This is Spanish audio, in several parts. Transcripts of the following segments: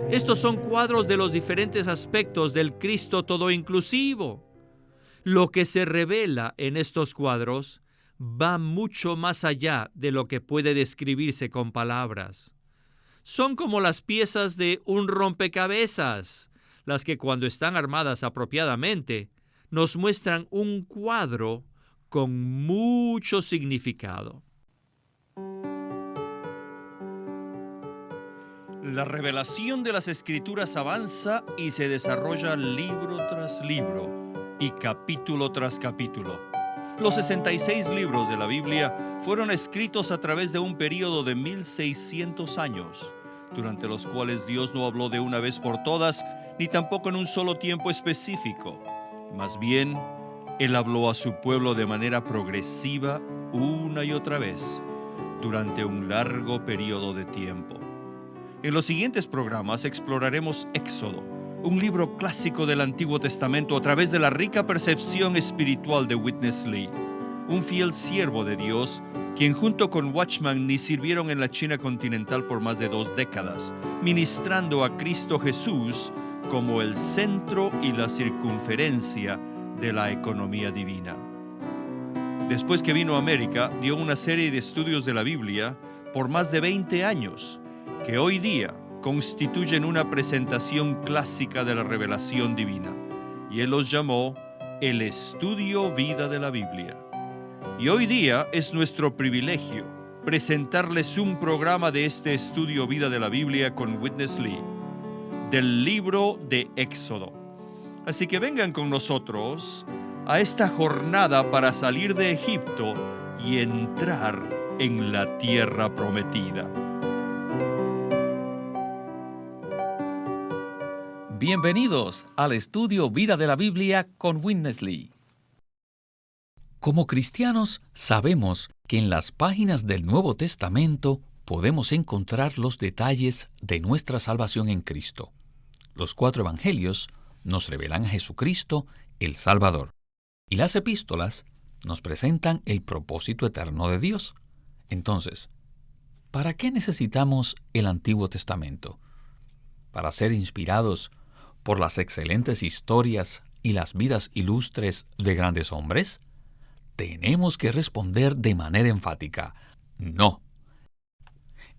Estos son cuadros de los diferentes aspectos del Cristo todo inclusivo. Lo que se revela en estos cuadros va mucho más allá de lo que puede describirse con palabras. Son como las piezas de un rompecabezas, las que cuando están armadas apropiadamente, nos muestran un cuadro con mucho significado. La revelación de las Escrituras avanza y se desarrolla libro tras libro y capítulo tras capítulo. Los 66 libros de la Biblia fueron escritos a través de un período de 1600 años, durante los cuales Dios no habló de una vez por todas, ni tampoco en un solo tiempo específico. Más bien, Él habló a su pueblo de manera progresiva una y otra vez, durante un largo período de tiempo. En los siguientes programas exploraremos Éxodo, un libro clásico del Antiguo Testamento a través de la rica percepción espiritual de Witness Lee, un fiel siervo de Dios, quien junto con Watchman Nee sirvieron en la China continental por más de 2 décadas, ministrando a Cristo Jesús como el centro y la circunferencia de la economía divina. Después que vino a América, dio una serie de estudios de la Biblia por más de 20 años, que hoy día constituyen una presentación clásica de la revelación divina, y él los llamó el estudio vida de la Biblia. Y hoy día es nuestro privilegio presentarles un programa de este estudio vida de la Biblia con Witness Lee, del libro de Éxodo. Así que vengan con nosotros a esta jornada para salir de Egipto y entrar en la tierra prometida. Bienvenidos al estudio Vida de la Biblia con Witness Lee. Como cristianos, sabemos que en las páginas del Nuevo Testamento podemos encontrar los detalles de nuestra salvación en Cristo. Los 4 evangelios nos revelan a Jesucristo, el Salvador, y las epístolas nos presentan el propósito eterno de Dios. Entonces, ¿para qué necesitamos el Antiguo Testamento? ¿Para ser inspirados por las excelentes historias y las vidas ilustres de grandes hombres? Tenemos que responder de manera enfática: no.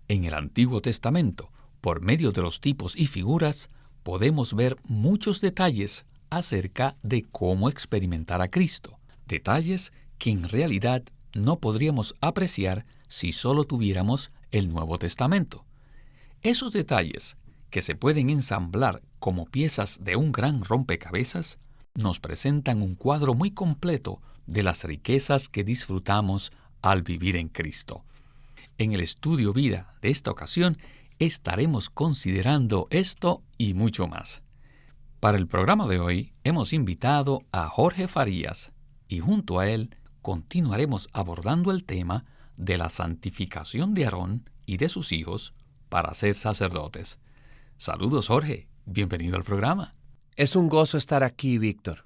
En el Antiguo Testamento, por medio de los tipos y figuras, podemos ver muchos detalles acerca de cómo experimentar a Cristo, detalles que en realidad no podríamos apreciar si solo tuviéramos el Nuevo Testamento. Esos detalles, que se pueden ensamblar como piezas de un gran rompecabezas, nos presentan un cuadro muy completo de las riquezas que disfrutamos al vivir en Cristo. En el estudio vida de esta ocasión estaremos considerando esto y mucho más. Para el programa de hoy hemos invitado a Jorge Farías y junto a él continuaremos abordando el tema de la santificación de Aarón y de sus hijos para ser sacerdotes. Saludos, Jorge. Bienvenido al programa. Es un gozo estar aquí, Víctor.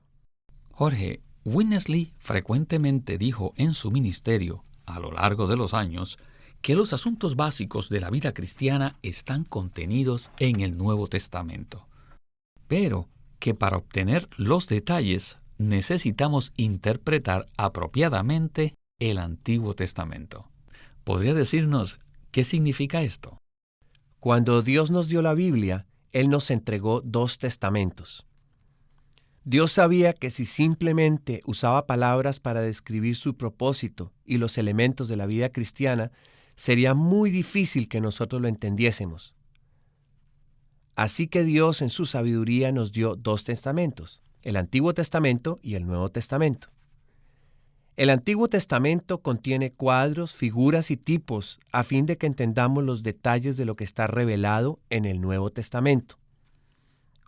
Jorge, Witness Lee frecuentemente dijo en su ministerio, a lo largo de los años, que los asuntos básicos de la vida cristiana están contenidos en el Nuevo Testamento, pero que para obtener los detalles necesitamos interpretar apropiadamente el Antiguo Testamento. ¿Podría decirnos qué significa esto? Cuando Dios nos dio la Biblia, Él nos entregó 2 testamentos. Dios sabía que si simplemente usaba palabras para describir su propósito y los elementos de la vida cristiana, sería muy difícil que nosotros lo entendiésemos. Así que Dios en su sabiduría nos dio 2 testamentos, el Antiguo Testamento y el Nuevo Testamento. El Antiguo Testamento contiene cuadros, figuras y tipos a fin de que entendamos los detalles de lo que está revelado en el Nuevo Testamento.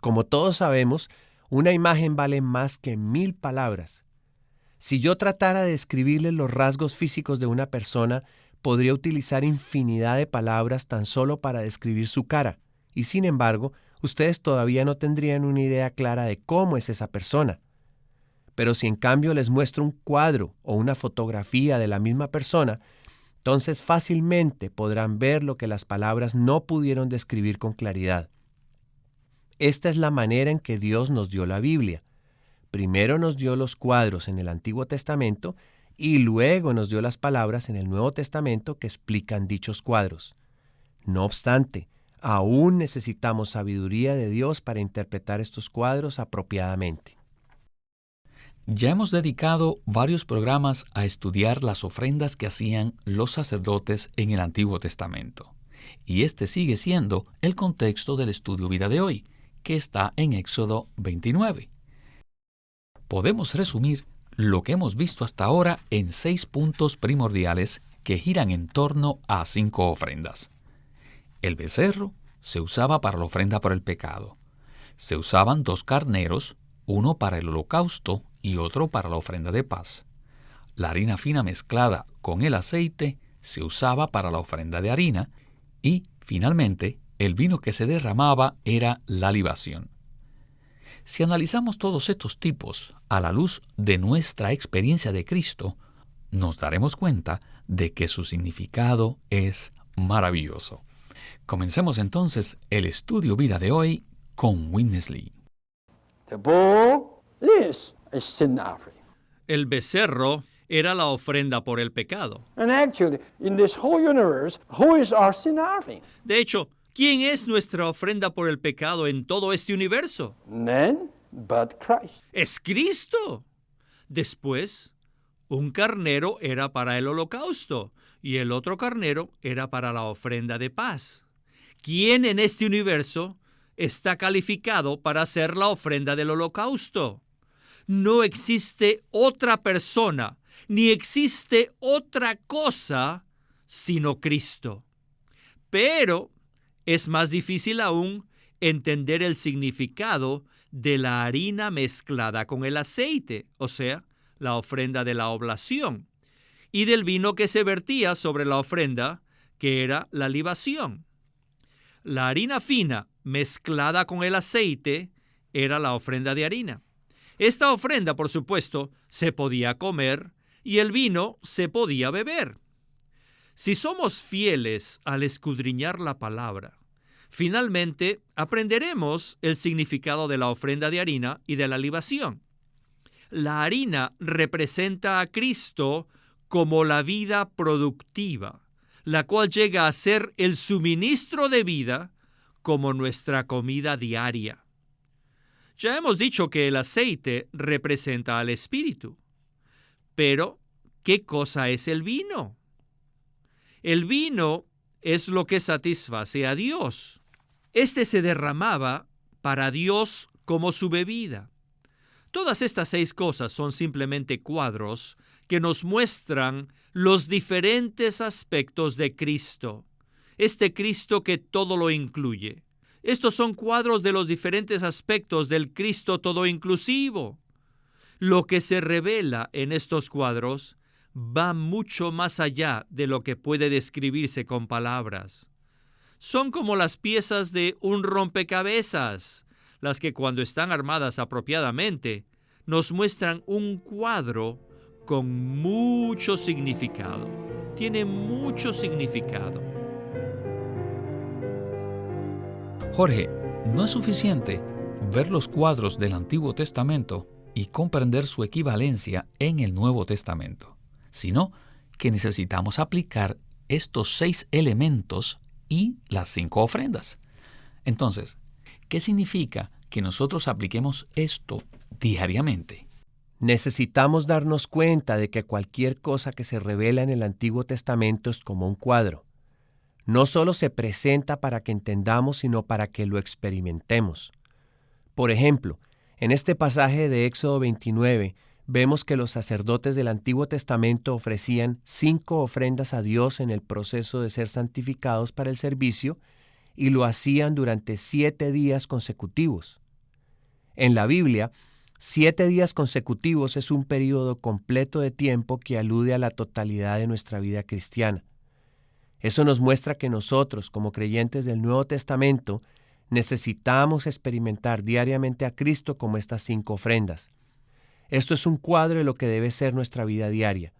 Como todos sabemos, una imagen vale más que 1000 palabras. Si yo tratara de describirles los rasgos físicos de una persona, podría utilizar infinidad de palabras tan solo para describir su cara, y sin embargo, ustedes todavía no tendrían una idea clara de cómo es esa persona. Pero si en cambio les muestro un cuadro o una fotografía de la misma persona, entonces fácilmente podrán ver lo que las palabras no pudieron describir con claridad. esta es la manera en que Dios nos dio la Biblia. Primero nos dio los cuadros en el Antiguo Testamento y luego nos dio las palabras en el Nuevo Testamento que explican dichos cuadros. No obstante, aún necesitamos sabiduría de Dios para interpretar estos cuadros apropiadamente. Ya hemos dedicado varios programas a estudiar las ofrendas que hacían los sacerdotes en el Antiguo Testamento. Y este sigue siendo el contexto del estudio vida de hoy, que está en Éxodo 29. Podemos resumir lo que hemos visto hasta ahora en 6 puntos primordiales que giran en torno a 5 ofrendas. El becerro se usaba para la ofrenda por el pecado. Se usaban 2 carneros, uno para el holocausto y otro para la ofrenda de paz. La harina fina mezclada con el aceite se usaba para la ofrenda de harina y, finalmente, el vino que se derramaba era la libación. Si analizamos todos estos tipos a la luz de nuestra experiencia de Cristo, nos daremos cuenta de que su significado es maravilloso. Comencemos entonces el estudio vida de hoy con Witness Lee. The bull is a sin offering. El becerro era la ofrenda por el pecado. And actually, in this whole universe, who is our sin offering? De hecho, ¿quién es nuestra ofrenda por el pecado en todo este universo? None but Christ. Es Cristo. Después, un carnero era para el holocausto y el otro carnero era para la ofrenda de paz. ¿Quién en este universo está calificado para hacer la ofrenda del holocausto? No existe otra persona, ni existe otra cosa sino Cristo. Pero es más difícil aún entender el significado de la harina mezclada con el aceite, o sea, la ofrenda de la oblación, y del vino que se vertía sobre la ofrenda, que era la libación. La harina fina mezclada con el aceite era la ofrenda de harina. Esta ofrenda, por supuesto, se podía comer y el vino se podía beber. Si somos fieles al escudriñar la palabra, finalmente aprenderemos el significado de la ofrenda de harina y de la libación. La harina representa a Cristo como la vida productiva, la cual llega a ser el suministro de vida como nuestra comida diaria. Ya hemos dicho que el aceite representa al Espíritu. Pero, ¿qué cosa es el vino? El vino es lo que satisface a Dios. Este se derramaba para Dios como su bebida. Todas estas 6 cosas son simplemente cuadros que nos muestran los diferentes aspectos de Cristo. Este Cristo que todo lo incluye. Estos son cuadros de los diferentes aspectos del Cristo todo inclusivo. Lo que se revela en estos cuadros va mucho más allá de lo que puede describirse con palabras. Son como las piezas de un rompecabezas, las que cuando están armadas apropiadamente, nos muestran un cuadro con mucho significado. Tiene mucho significado. Jorge, no es suficiente ver los cuadros del Antiguo Testamento y comprender su equivalencia en el Nuevo Testamento, sino que necesitamos aplicar estos 6 elementos y las 5 ofrendas. Entonces, ¿qué significa que nosotros apliquemos esto diariamente? Necesitamos darnos cuenta de que cualquier cosa que se revela en el Antiguo Testamento es como un cuadro. No solo se presenta para que entendamos, sino para que lo experimentemos. Por ejemplo, en este pasaje de Éxodo 29, vemos que los sacerdotes del Antiguo Testamento ofrecían 5 ofrendas a Dios en el proceso de ser santificados para el servicio y lo hacían durante 7 días consecutivos. En la Biblia, 7 días consecutivos es un periodo completo de tiempo que alude a la totalidad de nuestra vida cristiana. Eso nos muestra que nosotros, como creyentes del Nuevo Testamento, necesitamos experimentar diariamente a Cristo como estas 5 ofrendas. Esto es un cuadro de lo que debe ser nuestra vida diaria.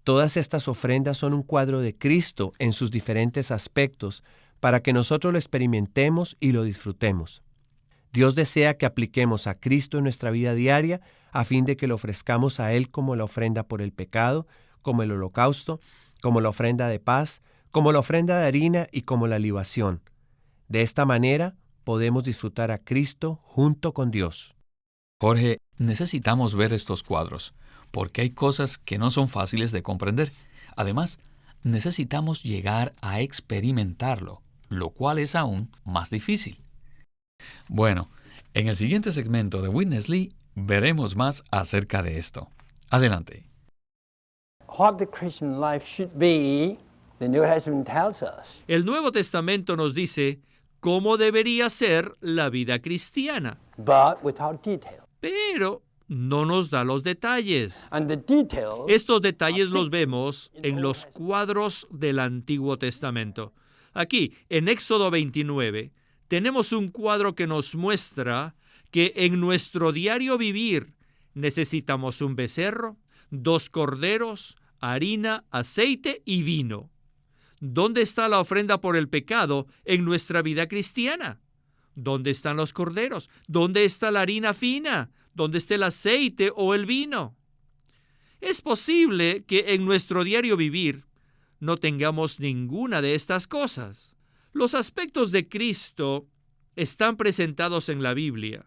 Todas estas ofrendas son un cuadro de Cristo en sus diferentes aspectos para que nosotros lo experimentemos y lo disfrutemos. Dios desea que apliquemos a Cristo en nuestra vida diaria a fin de que lo ofrezcamos a Él como la ofrenda por el pecado, como el holocausto, como la ofrenda de paz, como la ofrenda de harina y como la libación. De esta manera podemos disfrutar a Cristo junto con Dios. Jorge, necesitamos ver estos cuadros, porque hay cosas que no son fáciles de comprender. Además, necesitamos llegar a experimentarlo, lo cual es aún más difícil. Bueno, en el siguiente segmento de Witness Lee veremos más acerca de esto. Adelante. What the Christian life should be, the New Testament tells us. El Nuevo Testamento nos dice cómo debería ser la vida cristiana, But without detail. pero no nos da los detalles. And the details Estos detalles los vemos en los cuadros del Antiguo Testamento. Aquí, en Éxodo 29, tenemos un cuadro que nos muestra que en nuestro diario vivir necesitamos un becerro, 2 corderos, harina, aceite y vino. ¿Dónde está la ofrenda por el pecado en nuestra vida cristiana? ¿Dónde están los corderos? ¿Dónde está la harina fina? ¿Dónde está el aceite o el vino? Es posible que en nuestro diario vivir no tengamos ninguna de estas cosas. Los aspectos de Cristo están presentados en la Biblia,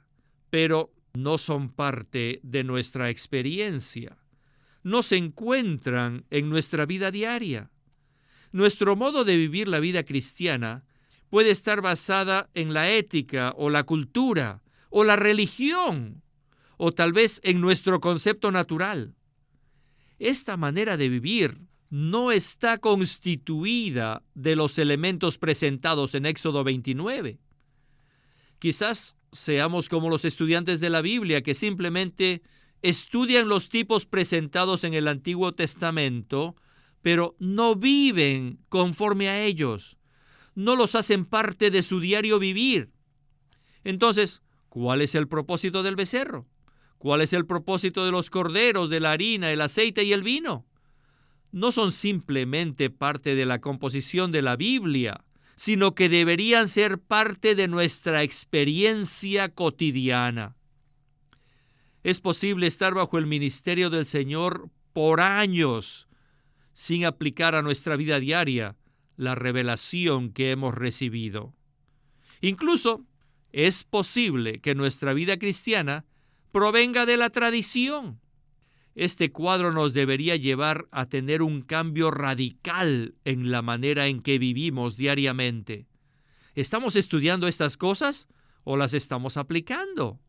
pero no son parte de nuestra experiencia. No se encuentran en nuestra vida diaria. Nuestro modo de vivir la vida cristiana puede estar basada en la ética o la cultura o la religión o tal vez en nuestro concepto natural. Esta manera de vivir no está constituida de los elementos presentados en Éxodo 29. Quizás seamos como los estudiantes de la Biblia que simplemente estudian los tipos presentados en el Antiguo Testamento, pero no viven conforme a ellos. No los hacen parte de su diario vivir. Entonces, ¿cuál es el propósito del becerro? ¿Cuál es el propósito de los corderos, de la harina, el aceite y el vino? No son simplemente parte de la composición de la Biblia, sino que deberían ser parte de nuestra experiencia cotidiana. Es posible estar bajo el ministerio del Señor por años sin aplicar a nuestra vida diaria la revelación que hemos recibido. Incluso es posible que nuestra vida cristiana provenga de la tradición. Este cuadro nos debería llevar a tener un cambio radical en la manera en que vivimos diariamente. ¿Estamos estudiando estas cosas o las estamos aplicando?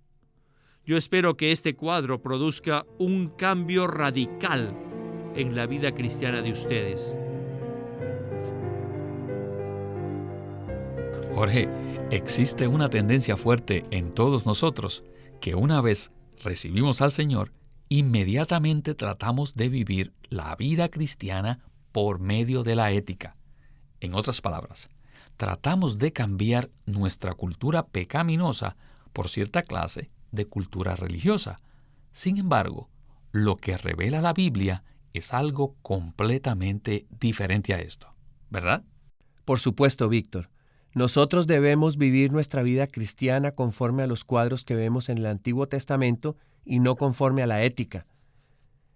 Yo espero que este cuadro produzca un cambio radical en la vida cristiana de ustedes. Jorge, existe una tendencia fuerte en todos nosotros que una vez recibimos al Señor, inmediatamente tratamos de vivir la vida cristiana por medio de la ética. En otras palabras, tratamos de cambiar nuestra cultura pecaminosa por cierta clase de cultura religiosa. Sin embargo, lo que revela la Biblia es algo completamente diferente a esto, ¿verdad? Por supuesto, Víctor. Nosotros debemos vivir nuestra vida cristiana conforme a los cuadros que vemos en el Antiguo Testamento y no conforme a la ética.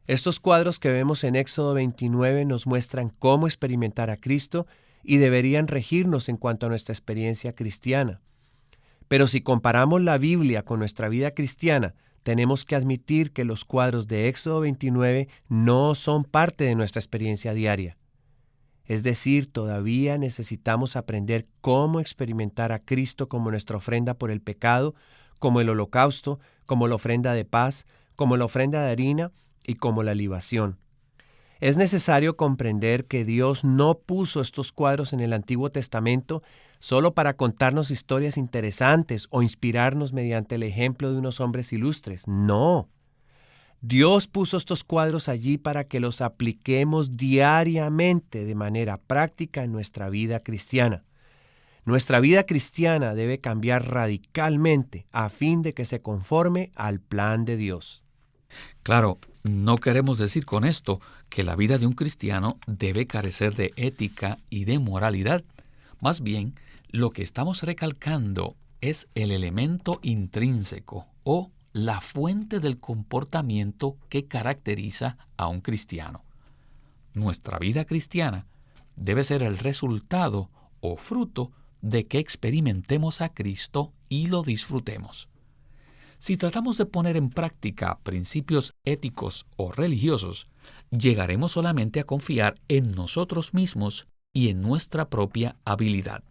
Estos cuadros que vemos en Éxodo 29 nos muestran cómo experimentar a Cristo y deberían regirnos en cuanto a nuestra experiencia cristiana. Pero si comparamos la Biblia con nuestra vida cristiana, tenemos que admitir que los cuadros de Éxodo 29 no son parte de nuestra experiencia diaria. Es decir, todavía necesitamos aprender cómo experimentar a Cristo como nuestra ofrenda por el pecado, como el holocausto, como la ofrenda de paz, como la ofrenda de harina y como la libación. Es necesario comprender que Dios no puso estos cuadros en el Antiguo Testamento solo para contarnos historias interesantes o inspirarnos mediante el ejemplo de unos hombres ilustres. No. Dios puso estos cuadros allí para que los apliquemos diariamente de manera práctica en nuestra vida cristiana. Nuestra vida cristiana debe cambiar radicalmente a fin de que se conforme al plan de Dios. Claro, no queremos decir con esto que la vida de un cristiano debe carecer de ética y de moralidad. Más bien, lo que estamos recalcando es el elemento intrínseco o la fuente del comportamiento que caracteriza a un cristiano. Nuestra vida cristiana debe ser el resultado o fruto de que experimentemos a Cristo y lo disfrutemos. Si tratamos de poner en práctica principios éticos o religiosos, llegaremos solamente a confiar en nosotros mismos y en nuestra propia habilidad.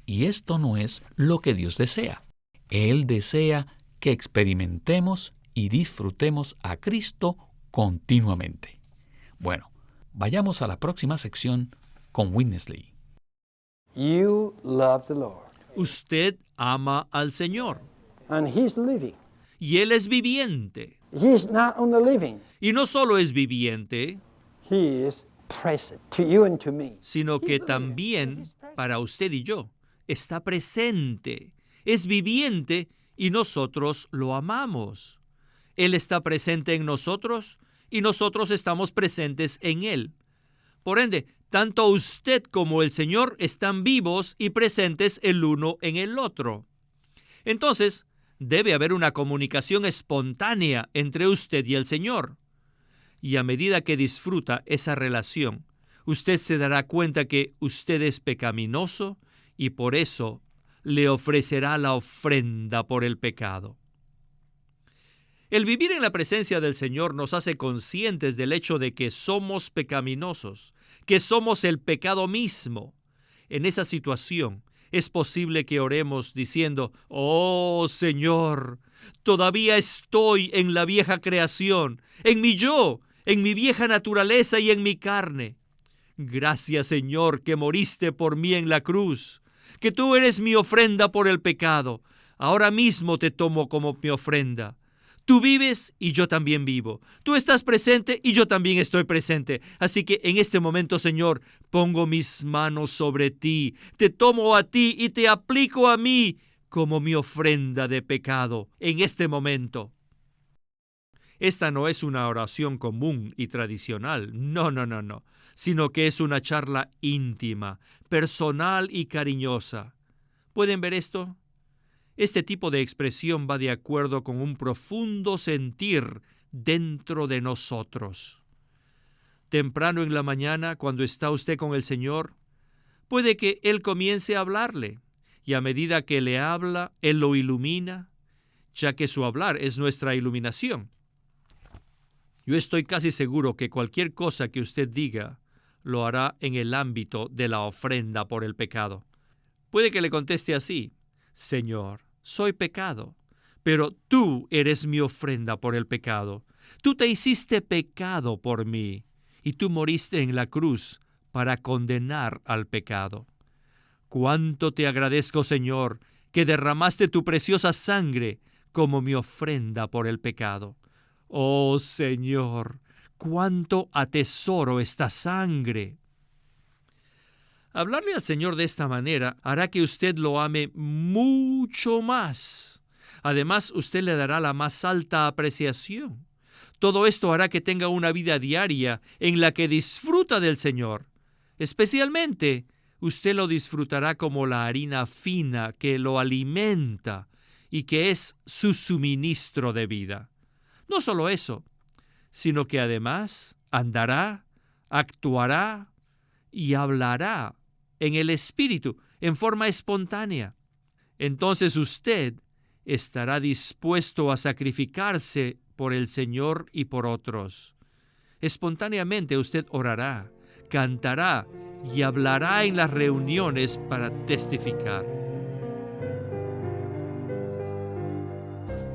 Y esto no es lo que Dios desea. Él desea que experimentemos y disfrutemos a Cristo continuamente. Bueno, vayamos a la próxima sección con Witness Lee. You love the Lord. Usted ama al Señor And He's living. y Él es viviente. He's not only living, Y no solo es viviente, He is present to you and to me. sino que también para usted y yo está presente. Es viviente y nosotros lo amamos. Él está presente en nosotros y nosotros estamos presentes en Él. Por ende, tanto usted como el Señor están vivos y presentes el uno en el otro. Entonces, debe haber una comunicación espontánea entre usted y el Señor. Y a medida que disfruta esa relación, usted se dará cuenta que usted es pecaminoso y por eso le ofrecerá la ofrenda por el pecado. El vivir en la presencia del Señor nos hace conscientes del hecho de que somos pecaminosos, que somos el pecado mismo. En esa situación es posible que oremos diciendo: «Oh Señor, todavía estoy en la vieja creación, en mi yo, en mi vieja naturaleza y en mi carne. Gracias, Señor, que moriste por mí en la cruz, que tú eres mi ofrenda por el pecado. Ahora mismo te tomo como mi ofrenda. Tú vives y yo también vivo. Tú estás presente y yo también estoy presente. Así que en este momento, Señor, pongo mis manos sobre ti, te tomo a ti y te aplico a mí como mi ofrenda de pecado en este momento». Esta no es una oración común y tradicional, no, sino que es una charla íntima, personal y cariñosa. ¿Pueden ver esto? Este tipo de expresión va de acuerdo con un profundo sentir dentro de nosotros. Temprano en la mañana, cuando está usted con el Señor, puede que Él comience a hablarle, y a medida que le habla, Él lo ilumina, ya que su hablar es nuestra iluminación. Yo estoy casi seguro que cualquier cosa que usted diga lo hará en el ámbito de la ofrenda por el pecado. Puede que le conteste así: «Señor, soy pecado, pero tú eres mi ofrenda por el pecado. Tú te hiciste pecado por mí y tú moriste en la cruz para condenar al pecado. Cuánto te agradezco, Señor, que derramaste tu preciosa sangre como mi ofrenda por el pecado. Oh Señor, cuánto atesoro esta sangre». Hablarle al Señor de esta manera hará que usted lo ame mucho más. Además, usted le dará la más alta apreciación. Todo esto hará que tenga una vida diaria en la que disfruta del Señor. Especialmente, usted lo disfrutará como la harina fina que lo alimenta y que es su suministro de vida. No solo eso, sino que además andará, actuará y hablará en el Espíritu en forma espontánea. Entonces usted estará dispuesto a sacrificarse por el Señor y por otros. Espontáneamente usted orará, cantará y hablará en las reuniones para testificar.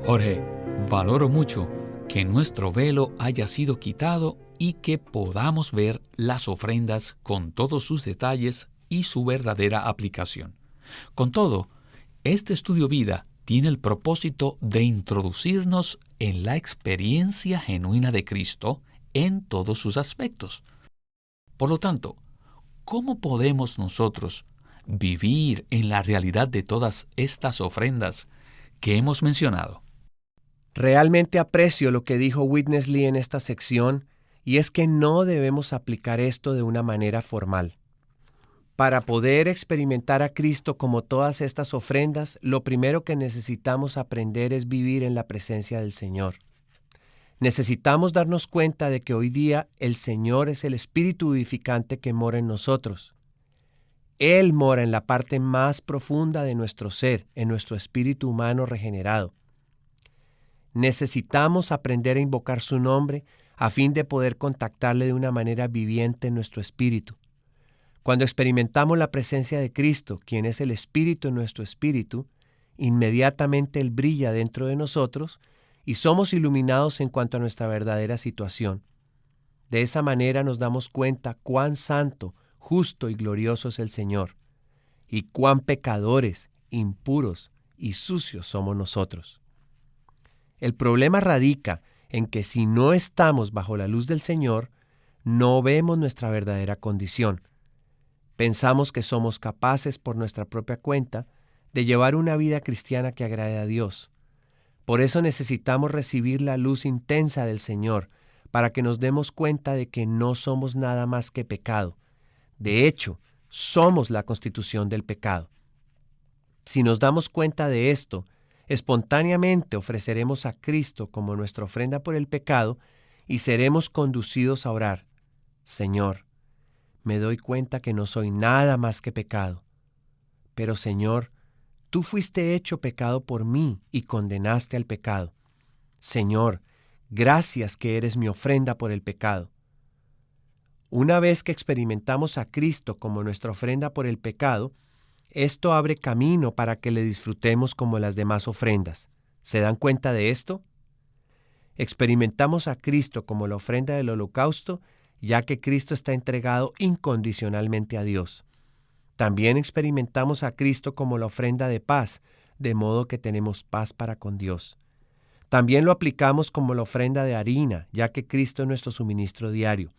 Jorge, valoro mucho que nuestro velo haya sido quitado y que podamos ver las ofrendas con todos sus detalles y su verdadera aplicación. Con todo, este estudio vida tiene el propósito de introducirnos en la experiencia genuina de Cristo en todos sus aspectos. Por lo tanto, ¿cómo podemos nosotros vivir en la realidad de todas estas ofrendas que hemos mencionado? Realmente aprecio lo que dijo Witness Lee en esta sección, y es que no debemos aplicar esto de una manera formal. Para poder experimentar a Cristo como todas estas ofrendas, lo primero que necesitamos aprender es vivir en la presencia del Señor. Necesitamos darnos cuenta de que hoy día el Señor es el Espíritu vivificante que mora en nosotros. Él mora en la parte más profunda de nuestro ser, en nuestro espíritu humano regenerado. Necesitamos aprender a invocar su nombre a fin de poder contactarle de una manera viviente en nuestro espíritu. Cuando experimentamos la presencia de Cristo, quien es el Espíritu en nuestro espíritu, inmediatamente Él brilla dentro de nosotros y somos iluminados en cuanto a nuestra verdadera situación. De esa manera nos damos cuenta cuán santo, justo y glorioso es el Señor, y cuán pecadores, impuros y sucios somos nosotros. El problema radica en que si no estamos bajo la luz del Señor, no vemos nuestra verdadera condición. Pensamos que somos capaces por nuestra propia cuenta de llevar una vida cristiana que agrade a Dios. Por eso necesitamos recibir la luz intensa del Señor para que nos demos cuenta de que no somos nada más que pecado. De hecho, somos la constitución del pecado. Si nos damos cuenta de esto, espontáneamente ofreceremos a Cristo como nuestra ofrenda por el pecado y seremos conducidos a orar: Señor, me doy cuenta que no soy nada más que pecado. Pero Señor, tú fuiste hecho pecado por mí y condenaste al pecado. Señor, gracias que eres mi ofrenda por el pecado. Una vez que experimentamos a Cristo como nuestra ofrenda por el pecado, esto abre camino para que le disfrutemos como las demás ofrendas. ¿Se dan cuenta de esto? Experimentamos a Cristo como la ofrenda del holocausto, ya que Cristo está entregado incondicionalmente a Dios. También experimentamos a Cristo como la ofrenda de paz, de modo que tenemos paz para con Dios. También lo aplicamos como la ofrenda de harina, ya que Cristo es nuestro suministro diario.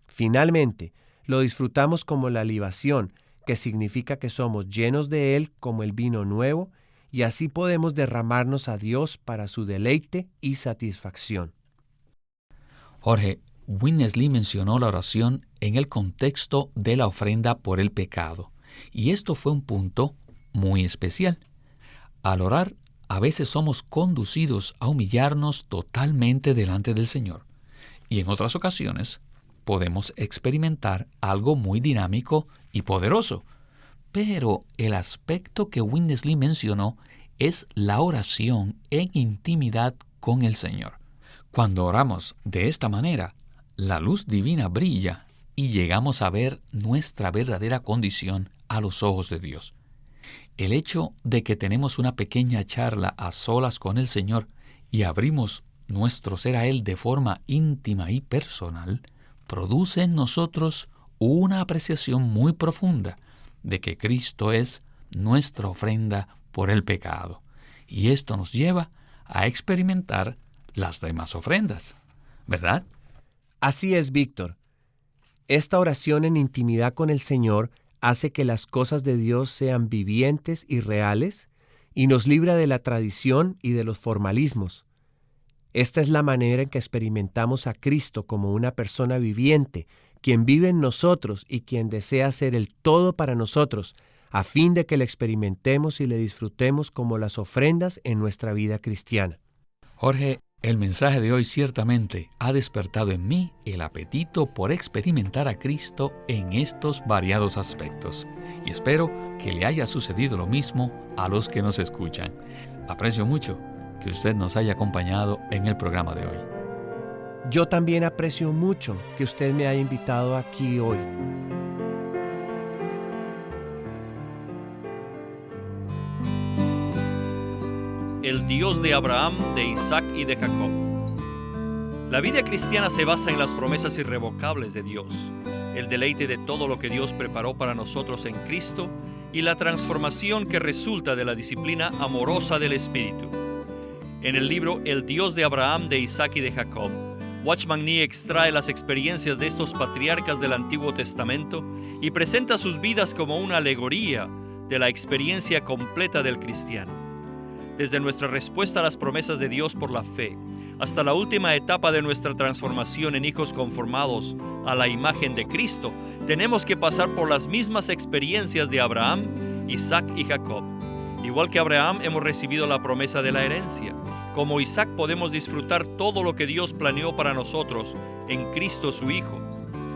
Finalmente, lo disfrutamos como la libación, que significa que somos llenos de Él como el vino nuevo, y así podemos derramarnos a Dios para su deleite y satisfacción. Jorge, Witness Lee mencionó la oración en el contexto de la ofrenda por el pecado, y esto fue un punto muy especial. Al orar, a veces somos conducidos a humillarnos totalmente delante del Señor, y en otras ocasiones podemos experimentar algo muy dinámico y poderoso. Pero el aspecto que Witness Lee mencionó es la oración en intimidad con el Señor. Cuando oramos de esta manera, la luz divina brilla y llegamos a ver nuestra verdadera condición a los ojos de Dios. El hecho de que tenemos una pequeña charla a solas con el Señor y abrimos nuestro ser a Él de forma íntima y personal, produce en nosotros una apreciación muy profunda de que Cristo es nuestra ofrenda por el pecado. Y esto nos lleva a experimentar las demás ofrendas, ¿verdad? Así es, Víctor. Esta oración en intimidad con el Señor hace que las cosas de Dios sean vivientes y reales y nos libra de la tradición y de los formalismos. Esta es la manera en que experimentamos a Cristo como una persona viviente, quien vive en nosotros y quien desea ser el todo para nosotros, a fin de que le experimentemos y le disfrutemos como las ofrendas en nuestra vida cristiana. Jorge, el mensaje de hoy ciertamente ha despertado en mí el apetito por experimentar a Cristo en estos variados aspectos, y espero que le haya sucedido lo mismo a los que nos escuchan. Aprecio mucho que usted nos haya acompañado en el programa de hoy. Yo también aprecio mucho que usted me haya invitado aquí hoy. El Dios de Abraham, de Isaac y de Jacob. La vida cristiana se basa en las promesas irrevocables de Dios, el deleite de todo lo que Dios preparó para nosotros en Cristo y la transformación que resulta de la disciplina amorosa del Espíritu. En el libro El Dios de Abraham, de Isaac y de Jacob, Watchman Nee extrae las experiencias de estos patriarcas del Antiguo Testamento y presenta sus vidas como una alegoría de la experiencia completa del cristiano. Desde nuestra respuesta a las promesas de Dios por la fe, hasta la última etapa de nuestra transformación en hijos conformados a la imagen de Cristo, tenemos que pasar por las mismas experiencias de Abraham, Isaac y Jacob. Igual que Abraham, hemos recibido la promesa de la herencia. Como Isaac, podemos disfrutar todo lo que Dios planeó para nosotros en Cristo su Hijo.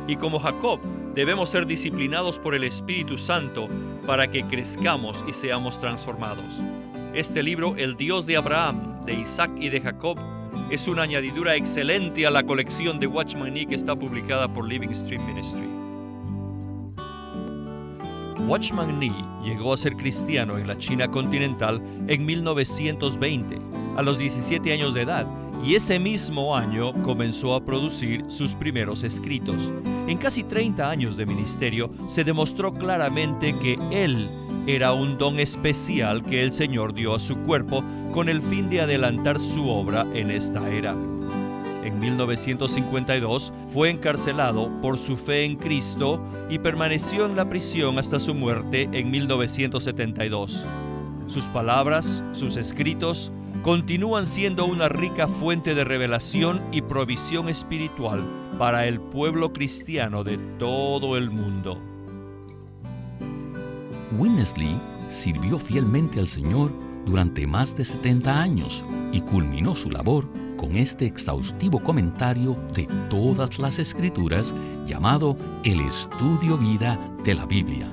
Y como Jacob, debemos ser disciplinados por el Espíritu Santo para que crezcamos y seamos transformados. Este libro, El Dios de Abraham, de Isaac y de Jacob, es una añadidura excelente a la colección de Watchman Nee que está publicada por Living Stream Ministry. Watchman Nee llegó a ser cristiano en la China continental en 1920, a los 17 años de edad, y ese mismo año comenzó a producir sus primeros escritos. En casi 30 años de ministerio se demostró claramente que él era un don especial que el Señor dio a su cuerpo con el fin de adelantar su obra en esta era. En 1952 fue encarcelado por su fe en Cristo y permaneció en la prisión hasta su muerte en 1972. Sus palabras, sus escritos, continúan siendo una rica fuente de revelación y provisión espiritual para el pueblo cristiano de todo el mundo. Witness Lee sirvió fielmente al Señor durante más de 70 años y culminó su labor con este exhaustivo comentario de todas las Escrituras llamado El Estudio Vida de la Biblia.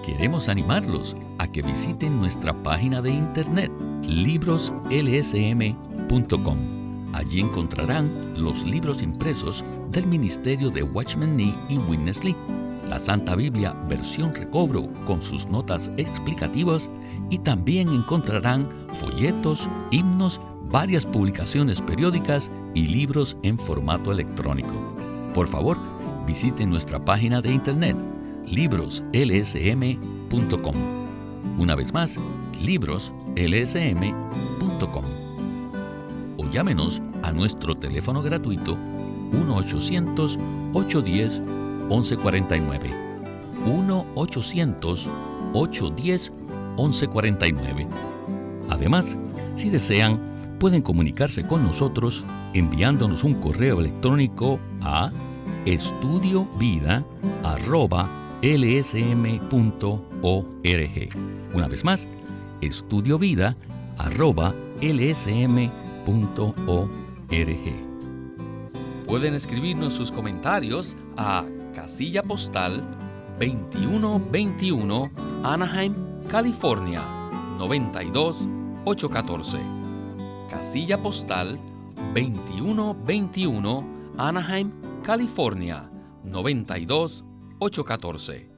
Queremos animarlos a que visiten nuestra página de internet libroslsm.com. Allí encontrarán los libros impresos del ministerio de Watchman Nee y Witness Lee, la Santa Biblia versión recobro con sus notas explicativas, y también encontrarán folletos, himnos, varias publicaciones periódicas y libros en formato electrónico. Por favor, visiten nuestra página de internet libroslsm.com. Una vez más, libroslsm.com. O llámenos a nuestro teléfono gratuito 1-800-810-1149. 1-800-810-1149. Además, si desean, pueden comunicarse con nosotros enviándonos un correo electrónico a estudiovida@lsm.org. Una vez más, estudiovida@lsm.org. Pueden escribirnos sus comentarios a Casilla Postal 2121, Anaheim, California 92814. Casilla Postal 2121, Anaheim, California 92814.